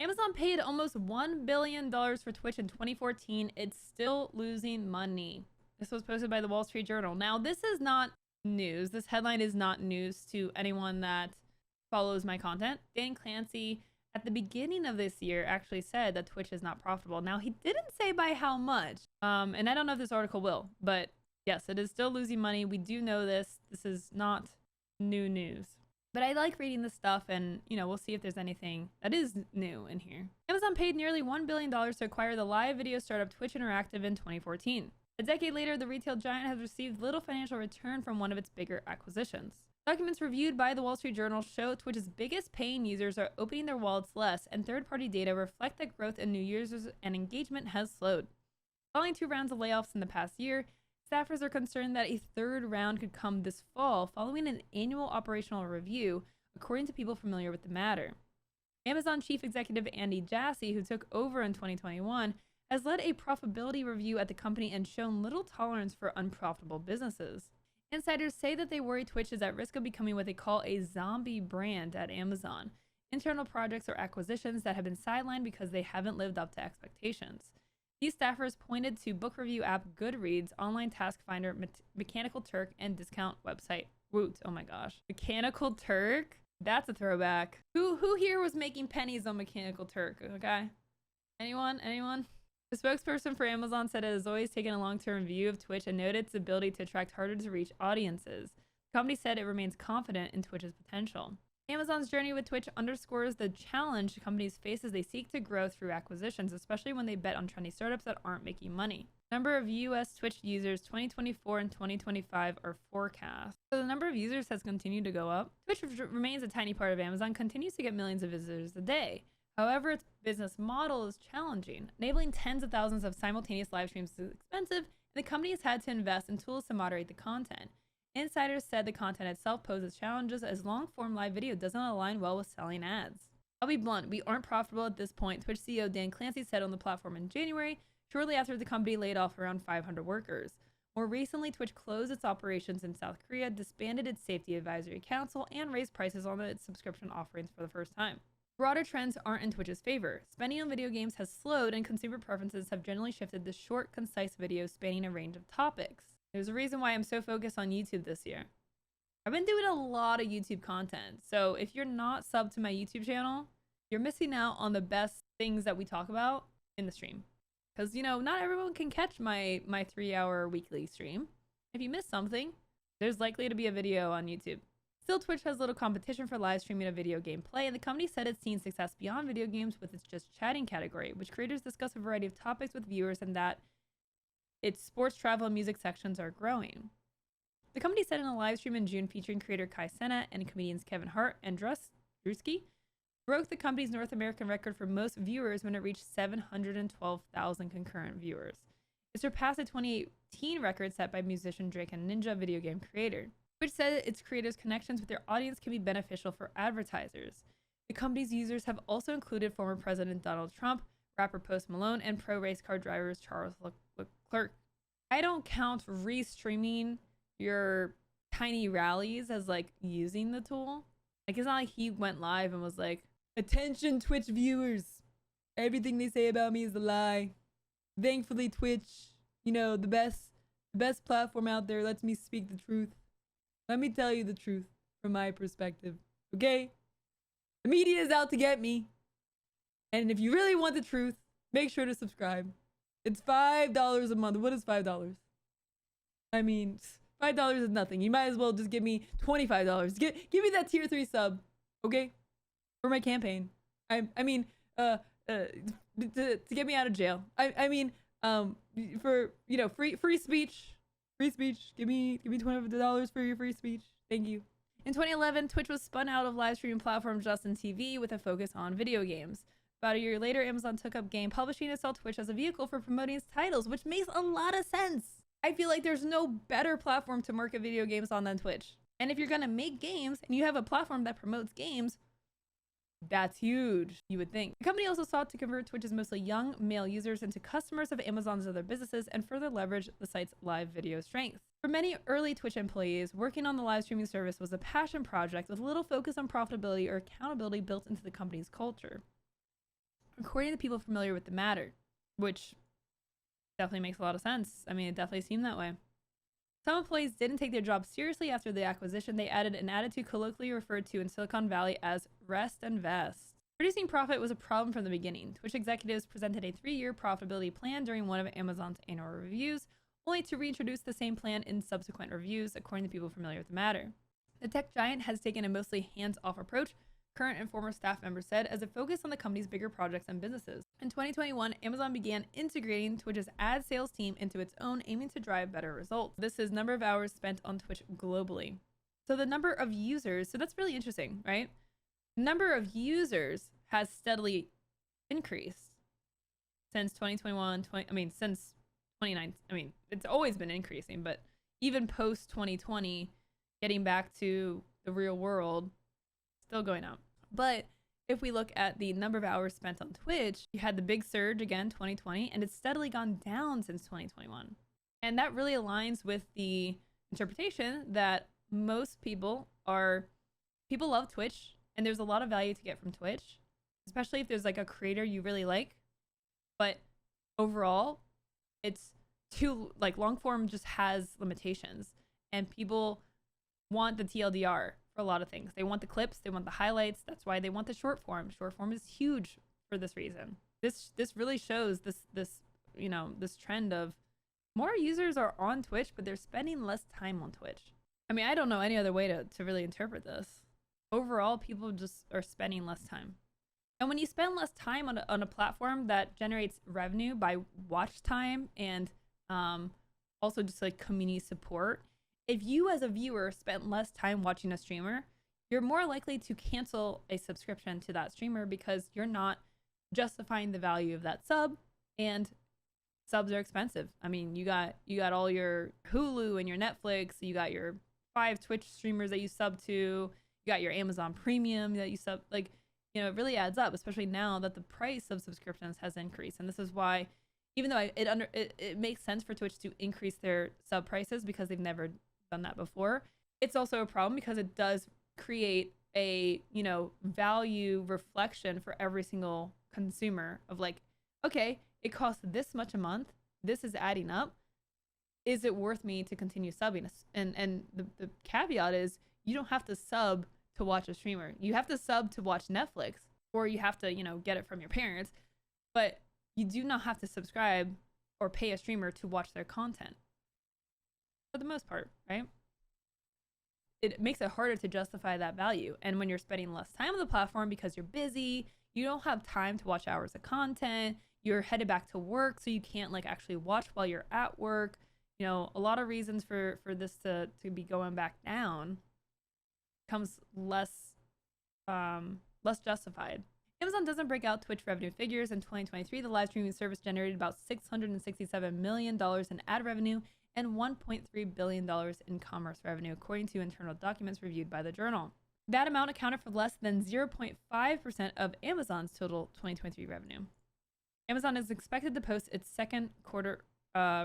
Amazon paid almost $1 billion for Twitch in 2014. It's still losing money. This was posted by the Wall Street Journal. Now, this is not news. This headline is not news to anyone that follows my content. Dan Clancy, at the beginning of this year, actually said that Twitch is not profitable. Now, he didn't say by how much. And I don't know if this article will, but yes, it is still losing money. We do know this. This is not new news. But I like reading this stuff, and we'll see if there's anything that is new in here. Amazon paid nearly $1 billion to acquire the live video startup Twitch Interactive in 2014. A decade later, the retail giant has received little financial return from one of its bigger acquisitions. Documents reviewed by the Wall Street Journal show Twitch's biggest paying users are opening their wallets less, and third-party data reflect that growth in new users and engagement has slowed. Following 2 rounds of layoffs in the past year, staffers are concerned that a third round could come this fall following an annual operational review, according to people familiar with the matter. Amazon chief executive Andy Jassy, who took over in 2021, has led a profitability review at the company and shown little tolerance for unprofitable businesses. Insiders say that they worry Twitch is at risk of becoming what they call a zombie brand at Amazon, internal projects or acquisitions that have been sidelined because they haven't lived up to expectations. These staffers pointed to book review app Goodreads, online task finder Mechanical Turk, and discount website Woot. Oh my gosh. Mechanical Turk? That's a throwback. Who here was making pennies on Mechanical Turk? Okay. Anyone? The spokesperson for Amazon said it has always taken a long-term view of Twitch and noted its ability to attract harder to reach audiences. The company said it remains confident in Twitch's potential. Amazon's journey with Twitch underscores the challenge companies face as they seek to grow through acquisitions, especially when they bet on trendy startups that aren't making money. Number of US Twitch users 2024 and 2025 are forecast. So the number of users has continued to go up. Twitch remains a tiny part of Amazon, continues to get millions of visitors a day. However, its business model is challenging. Enabling tens of thousands of simultaneous live streams is expensive, and the company has had to invest in tools to moderate the content. Insiders said the content itself poses challenges as long-form live video doesn't align well with selling ads. I'll be blunt, we aren't profitable at this point, Twitch CEO Dan Clancy said on the platform in January, shortly after the company laid off around 500 workers. More recently, Twitch closed its operations in South Korea, disbanded its safety advisory council, and raised prices on its subscription offerings for the first time. Broader trends aren't in Twitch's favor. Spending on video games has slowed, and consumer preferences have generally shifted to short, concise videos spanning a range of topics. There's a reason why I'm so focused on YouTube this year. I've been doing a lot of YouTube content, so if you're not subbed to my YouTube channel, you're missing out on the best things that we talk about in the stream. Because, not everyone can catch my 3-hour weekly stream. If you miss something, there's likely to be a video on YouTube. Still, Twitch has little competition for live streaming of video gameplay, and the company said it's seen success beyond video games with its Just Chatting category, which creators discuss a variety of topics with viewers, and that its sports, travel, and music sections are growing. The company said in a live stream in June featuring creator Kai Cenat and comedians Kevin Hart and Drewski, broke the company's North American record for most viewers when it reached 712,000 concurrent viewers. It surpassed a 2018 record set by musician Drake and Ninja, video game creator, which said its creators' connections with their audience can be beneficial for advertisers. The company's users have also included former President Donald Trump, rapper Post Malone, and pro race car drivers Charles Leclerc. I don't count restreaming your tiny rallies as using the tool. It's not like he went live and was like, "Attention Twitch viewers, everything they say about me is a lie. Thankfully Twitch, the best platform out there lets me speak the truth. Let me tell you the truth from my perspective, okay? The media is out to get me. And if you really want the truth, make sure to subscribe. It's $5 a month. What is $5? I mean, $5 is nothing. You might as well just give me $25. Give me that tier 3 sub, okay? For my campaign. To get me out of jail. For free speech. Free speech. Give me $20 for your free speech. Thank you. In 2011, Twitch was spun out of live streaming platform Justin TV with a focus on video games. About a year later, Amazon took up game publishing and saw Twitch as a vehicle for promoting its titles, which makes a lot of sense. I feel like there's no better platform to market video games on than Twitch. And if you're gonna make games and you have a platform that promotes games, that's huge, you would think. The company also sought to convert Twitch's mostly young male users into customers of Amazon's other businesses and further leverage the site's live video strength. For many early Twitch employees, working on the live streaming service was a passion project with little focus on profitability or accountability built into the company's culture. according to people familiar with the matter, which definitely makes a lot of sense. I mean, it definitely seemed that way. Some employees didn't take their job seriously after the acquisition. They added an attitude colloquially referred to in Silicon Valley as rest and vest. Producing profit was a problem from the beginning. Twitch executives presented a 3-year profitability plan during one of Amazon's annual reviews, only to reintroduce the same plan in subsequent reviews, according to people familiar with the matter. The tech giant has taken a mostly hands-off approach, current and former staff members said, as it focused on the company's bigger projects and businesses. In 2021, Amazon began integrating Twitch's ad sales team into its own, aiming to drive better results. This is number of hours spent on Twitch globally. So the number of users, so that's really interesting, right? Number of users has steadily increased since 2021, since 2019. It's always been increasing, but even post 2020, getting back to the real world, still going up. But if we look at the number of hours spent on Twitch, you had the big surge again, 2020, and it's steadily gone down since 2021. And that really aligns with the interpretation that most people love Twitch, and there's a lot of value to get from Twitch, especially if there's like a creator you really like. But overall, it's too, like, long form just has limitations, and people want the TLDR for a lot of things. They want the clips, they want the highlights. That's why they want the short form. Short form is huge for this reason. This really shows this trend of more users are on Twitch, but they're spending less time on Twitch. I mean, I don't know any other way to really interpret this. Overall, people just are spending less time. And when you spend less time on a platform that generates revenue by watch time and also just like community support, if you as a viewer spent less time watching a streamer, you're more likely to cancel a subscription to that streamer because you're not justifying the value of that sub, and subs are expensive. I mean, you got all your Hulu and your Netflix, you got your 5 Twitch streamers that you sub to, you got your Amazon Premium that you sub, like, you know, it really adds up, especially now that the price of subscriptions has increased. And this is why, even though it makes sense for Twitch to increase their sub prices because they've never done that before, it's also a problem because it does create a, you know, value reflection for every single consumer of like, okay, it costs this much a month, this is adding up, is it worth me to continue subbing? And the caveat is you don't have to sub to watch a streamer. You have to sub to watch Netflix, or you have to, you know, get it from your parents, but you do not have to subscribe or pay a streamer to watch their content for the most part, right? It makes it harder to justify that value. And when you're spending less time on the platform because you're busy, you don't have time to watch hours of content, you're headed back to work, so you can't like actually watch while you're at work. You know, a lot of reasons for this to be going back down becomes less justified. Amazon doesn't break out Twitch revenue figures. In 2023, the live streaming service generated about $667 million in ad revenue and $1.3 billion in commerce revenue, according to internal documents reviewed by the Journal. That amount accounted for less than 0.5% of Amazon's total 2023 revenue. Amazon is expected to post its second quarter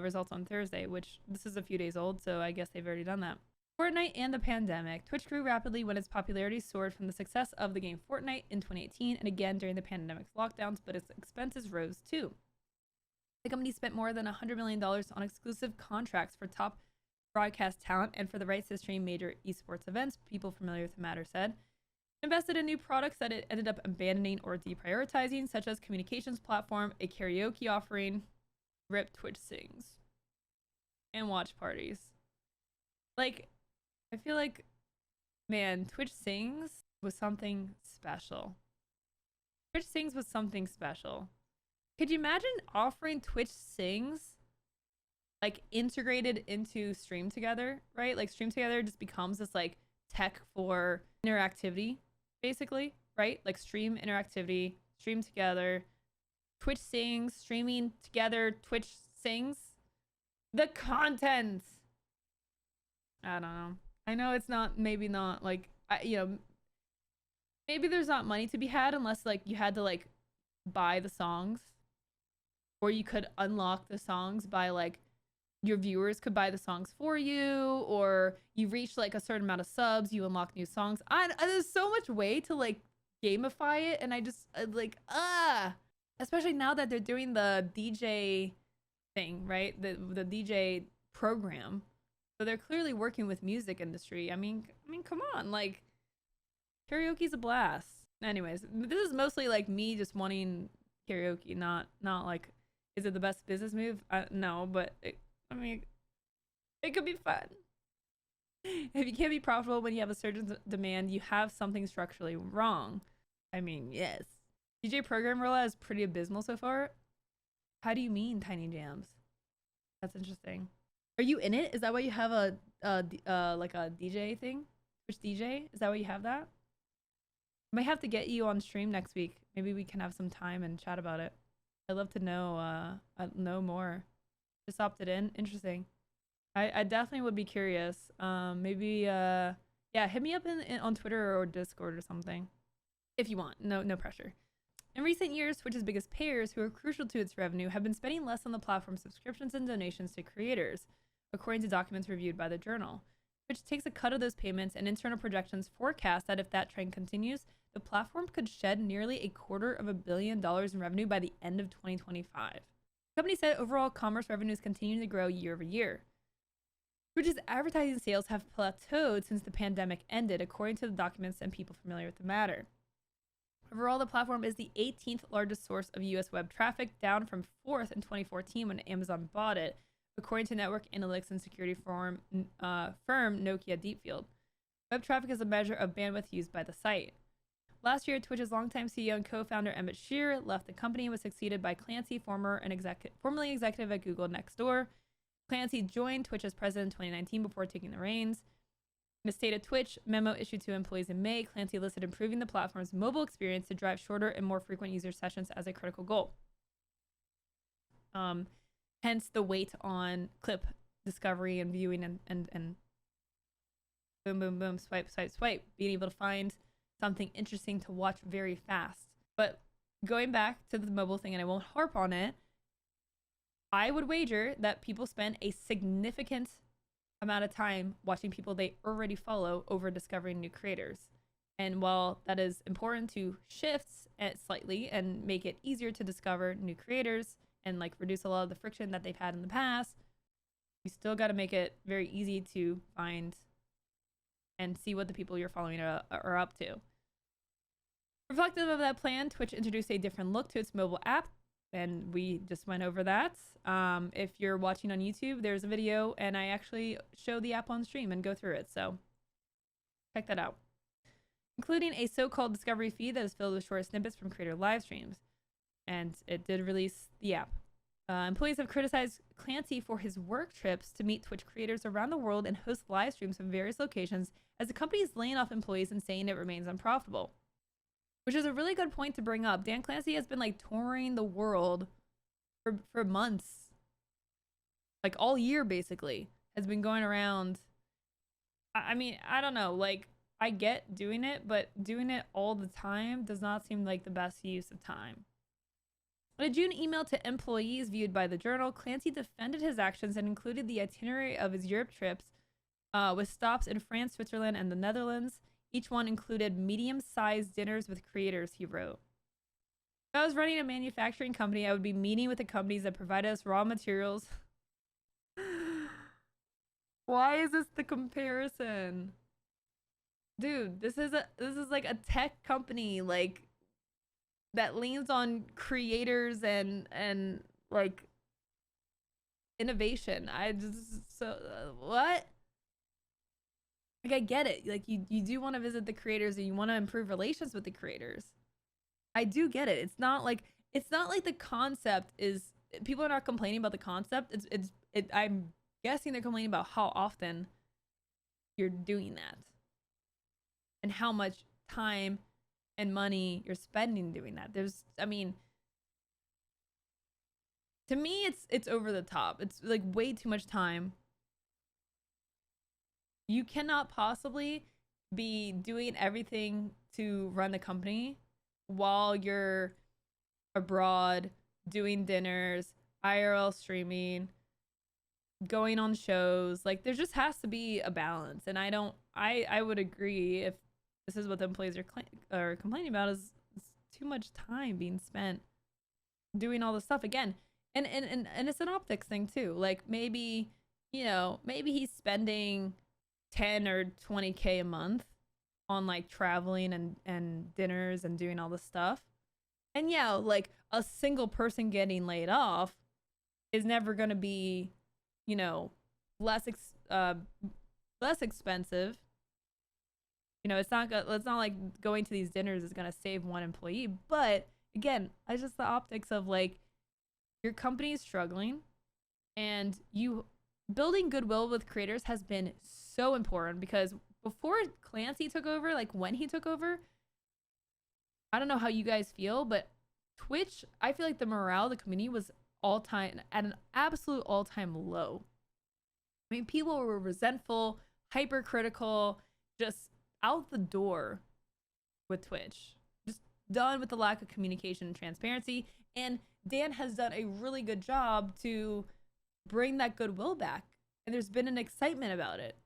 results on Thursday, which this is a few days old, so I guess they've already done that. Fortnite and the pandemic. Twitch grew rapidly when its popularity soared from the success of the game Fortnite in 2018 and again during the pandemic's lockdowns, but its expenses rose too. The company spent more than $100 million on exclusive contracts for top broadcast talent and for the rights to stream major esports events, people familiar with the matter said. Invested in new products that it ended up abandoning or deprioritizing, such as communications platform, a karaoke offering, RIP Twitch Sings, and watch parties. Like, I feel like, man, Twitch Sings was something special. Twitch Sings was something special. Could you imagine offering Twitch Sings, like, integrated into Stream Together, right? Like, Stream Together just becomes this, like, tech for interactivity, basically, right? Like, stream interactivity, Stream Together, Twitch Sings, streaming together, Twitch Sings. The content! I don't know. I know it's not, maybe not, like, maybe there's not money to be had unless, like, you had to, like, buy the songs. Or you could unlock the songs by, like, your viewers could buy the songs for you, or you reach, like, a certain amount of subs, you unlock new songs. There's so much way to, like, gamify it, and I just, especially now that they're doing the DJ thing, right? The DJ program. So they're clearly working with music industry. I mean, come on, like karaoke's a blast. Anyways, this is mostly like me just wanting karaoke, not like is it the best business move? No, but I mean, it could be fun. If you can't be profitable when you have a surge in demand, you have something structurally wrong. I mean, yes. DJ program rollout is pretty abysmal so far. How do you mean tiny jams? That's interesting. Are you in it? Is that why you have like a DJ thing? Twitch DJ? Is that why you have that? I might have to get you on stream next week. Maybe we can have some time and chat about it. I'd love to know more. Just opted in. Interesting. I definitely would be curious. Maybe yeah, hit me up on Twitter or Discord or something if you want. No pressure. In recent years, Twitch's biggest payers, who are crucial to its revenue, have been spending less on the platform's subscriptions and donations to creators, according to documents reviewed by the Journal. Twitch takes a cut of those payments, and internal projections forecast that if that trend continues, the platform could shed nearly $250 million in revenue by the end of 2025. The company said overall commerce revenues continue to grow year over year. Twitch's advertising sales have plateaued since the pandemic ended, according to the documents and people familiar with the matter. Overall, the platform is the 18th largest source of US web traffic, down from 4th in 2014 when Amazon bought it, according to network analytics and security firm Nokia Deepfield. Web traffic is a measure of bandwidth used by the site. Last year, Twitch's longtime CEO and co-founder Emmett Shear left the company and was succeeded by Clancy, formerly executive at Google Nextdoor. Clancy joined Twitch as president in 2019 before taking the reins. In a state of Twitch memo issued to employees in May, Clancy listed improving the platform's mobile experience to drive shorter and more frequent user sessions as a critical goal. Hence the weight on clip discovery and viewing and boom, boom, boom, swipe, swipe, swipe, being able to find something interesting to watch very fast. But going back to the mobile thing, and I won't harp on it, I would wager that people spend a significant amount of time watching people they already follow over discovering new creators. And while that is important to shift it slightly and make it easier to discover new creators and like reduce a lot of the friction that they've had in the past, you still got to make it very easy to find and see what the people you're following are up to. Reflective of that plan, Twitch introduced a different look to its mobile app, and we just went over that. If you're watching on YouTube, there's a video, and I actually show the app on stream and go through it, so check that out. Including a so-called discovery feed that is filled with short snippets from creator live streams, and it did release the app. Employees have criticized Clancy for his work trips to meet Twitch creators around the world and host live streams from various locations, as the company is laying off employees and saying it remains unprofitable. Which is a really good point to bring up. Dan Clancy has been like touring the world for months. Like all year basically. Has been going around. I mean, I don't know. Like, I get doing it, but doing it all the time does not seem like the best use of time. In a June email to employees viewed by the Journal, Clancy defended his actions and included the itinerary of his Europe trips with stops in France, Switzerland, and the Netherlands. Each one included medium-sized dinners with creators, he wrote. If I was running a manufacturing company, I would be meeting with the companies that provide us raw materials. Why is this the comparison? Dude, this is like a tech company like that leans on creators and like innovation. What? Like, I get it. Like, you do want to visit the creators and you want to improve relations with the creators. I do get it. It's not like the concept is, people are not complaining about the concept. I'm guessing they're complaining about how often you're doing that and how much time and money you're spending doing that. I mean, to me, it's over the top. It's like way too much time. You cannot possibly be doing everything to run the company while you're abroad, doing dinners, IRL streaming, going on shows. Like, there just has to be a balance. And I would agree, if this is what the employees are complaining about, is too much time being spent doing all this stuff again. And it's an optics thing too. Like maybe, you know, maybe he's spending 10 or 20K a month on like traveling and dinners and doing all this stuff. And yeah, like a single person getting laid off is never going to be, you know, less less expensive. You know, it's not like going to these dinners is going to save one employee, but again, it's just the optics of like your company is struggling, and you building goodwill with creators has been so important because before Clancy took over, like when he took over, I don't know how you guys feel, but Twitch, I feel like the morale of the community was all time at an absolute all-time low. I mean, people were resentful, hypercritical, just out the door with Twitch. Just done with the lack of communication and transparency. And Dan has done a really good job to bring that goodwill back. And there's been an excitement about it.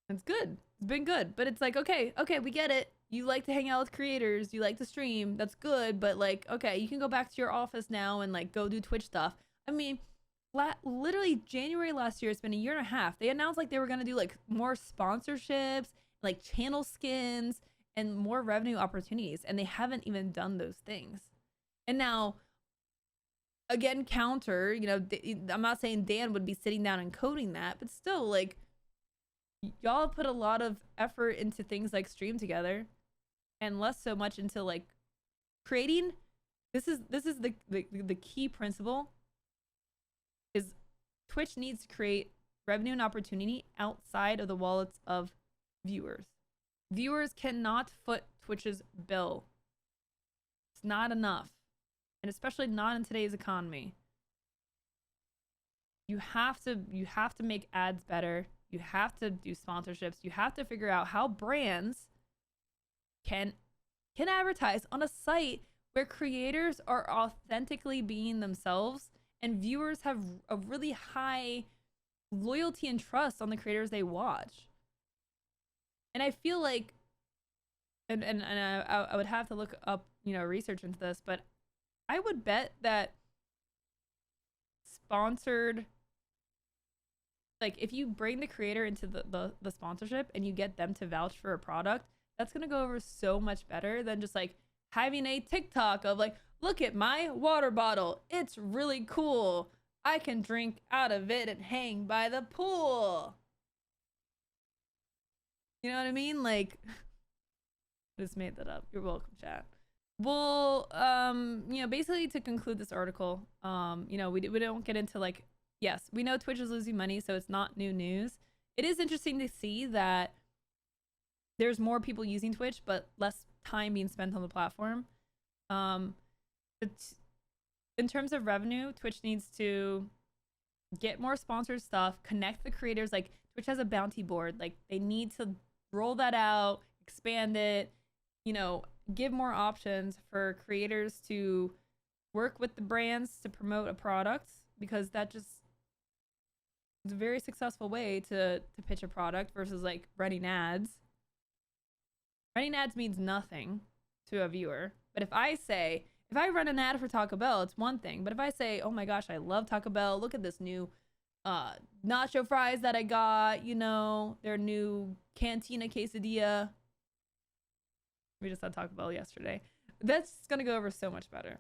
It's good. It's been good. But it's like, okay, we get it. You like to hang out with creators. You like to stream. That's good. But like, okay, you can go back to your office now and like go do Twitch stuff. I mean, literally January last year, it's been a year and a half. They announced like they were going to do like more sponsorships, like channel skins and more revenue opportunities. And they haven't even done those things. And now, again, counter, you know, I'm not saying Dan would be sitting down and coding that, but still, like, y'all put a lot of effort into things like Stream Together and less so much into like creating. This is the key principle is Twitch needs to create revenue and opportunity outside of the wallets of viewers. Viewers cannot foot Twitch's bill. It's not enough. And especially not in today's economy. You have to make ads better. You have to do sponsorships. You have to figure out how brands can advertise on a site where creators are authentically being themselves and viewers have a really high loyalty and trust on the creators they watch. And I feel like, and I would have to look up, you know, research into this, but I would bet that sponsored, like if you bring the creator into the sponsorship and you get them to vouch for a product, that's going to go over so much better than just like having a TikTok of like, look at my water bottle. It's really cool. I can drink out of it and hang by the pool. You know what I mean? Like, I just made that up. You're welcome, chat. Well, you know, basically to conclude this article, you know, we don't get into like, yes, we know Twitch is losing money, so it's not new news. It is interesting to see that there's more people using Twitch, but less time being spent on the platform. In terms of revenue, Twitch needs to get more sponsored stuff, connect the creators. Like Twitch has a bounty board. Like they need to roll that out, expand it, you know, give more options for creators to work with the brands to promote a product, because that just is a very successful way to pitch a product versus like running ads. Running ads means nothing to a viewer. But if I run an ad for Taco Bell, it's one thing. But if I say, oh my gosh, I love Taco Bell. Look at this new nacho fries that I got, you know, their new Cantina quesadilla. We just had Taco Bell yesterday. That's going to go over so much better.